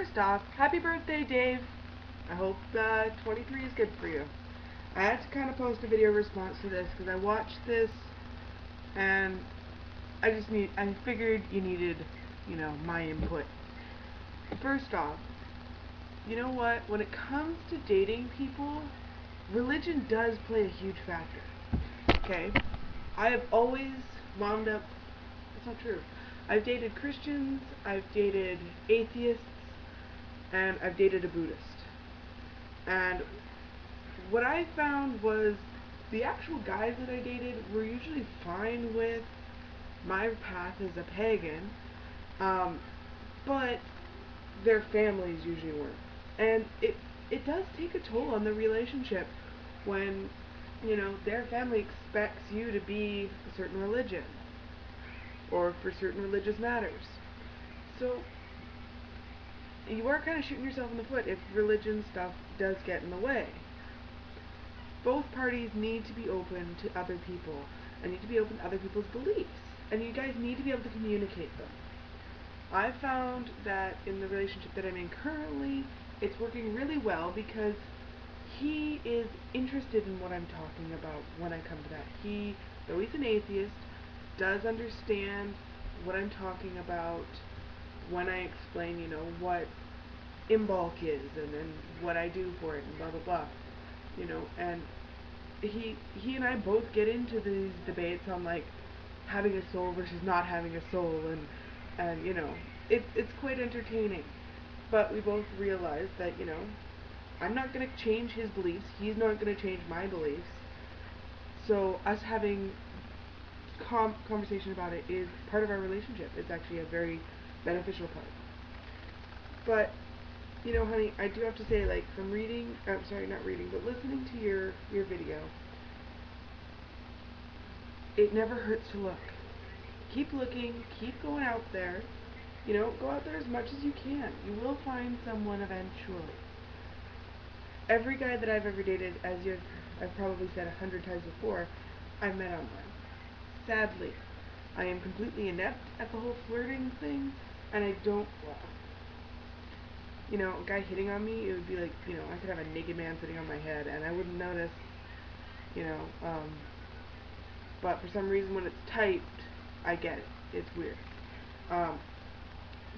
first off, happy birthday, Dave. I hope 23 is good for you. I had to kind of post a video response to this because I watched this and I figured you needed, my input. First off, you know what? When it comes to dating people, religion does play a huge factor. Okay? I have always wound up, that's not true. I've dated Christians, I've dated atheists, and I've dated a Buddhist. And what I found was the actual guys that I dated were usually fine with my path as a pagan, but their families usually weren't. And it does take a toll on the relationship when, their family expects you to be a certain religion or for certain religious matters. So you are kind of shooting yourself in the foot if religion stuff does get in the way. Both parties need to be open to other people and need to be open to other people's beliefs. And you guys need to be able to communicate them. I've found that in the relationship that I'm in currently, it's working really well because he is interested in what I'm talking about when I come to that. He, though he's an atheist, does understand what I'm talking about when I explain, what Imbolc is and what I do for it and blah blah blah. And he and I both get into these debates on like having a soul versus not having a soul and it's quite entertaining. But we both realize that, I'm not going to change his beliefs, he's not going to change my beliefs. So us having conversation about it is part of our relationship. It's actually a very beneficial part. But honey, I do have to say, like, from reading, not reading, but listening to your video, it never hurts to look. Keep looking, keep going out there. Go out there as much as you can. You will find someone eventually. Every guy that I've ever dated, I've probably said 100 times before, I've met online. Sadly, I am completely inept at the whole flirting thing, and I don't, a guy hitting on me, it would be like, I could have a naked man sitting on my head, and I wouldn't notice, but for some reason when it's typed, I get it. It's weird.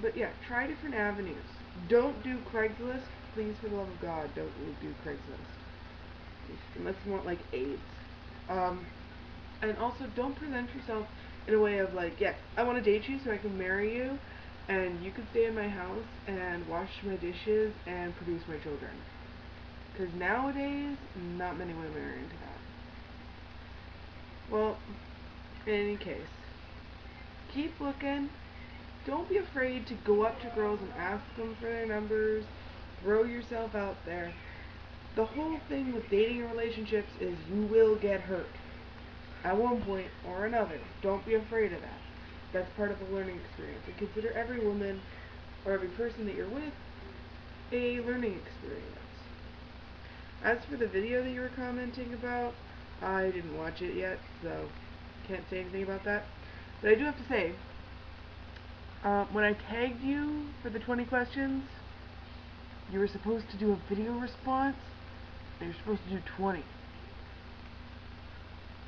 But yeah, try different avenues. Don't do Craigslist. Please, for the love of God, don't do Craigslist. Unless you want, like, AIDS. And also, don't present yourself in a way of, like, yes, I want to date you so I can marry you, and you can stay in my house and wash my dishes and produce my children. Because nowadays, not many women are into that. Well, in any case, keep looking. Don't be afraid to go up to girls and ask them for their numbers. Throw yourself out there. The whole thing with dating and relationships is you will get hurt at one point or another. Don't be afraid of that. That's part of the learning experience. And consider every woman or every person that you're with a learning experience. As for the video that you were commenting about, I didn't watch it yet, so can't say anything about that. But I do have to say, when I tagged you for the 20 questions, you were supposed to do a video response, and you're supposed to do 20.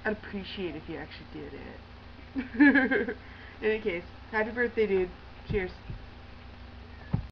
I'd appreciate if you actually did it. In any case, happy birthday, dude. Cheers.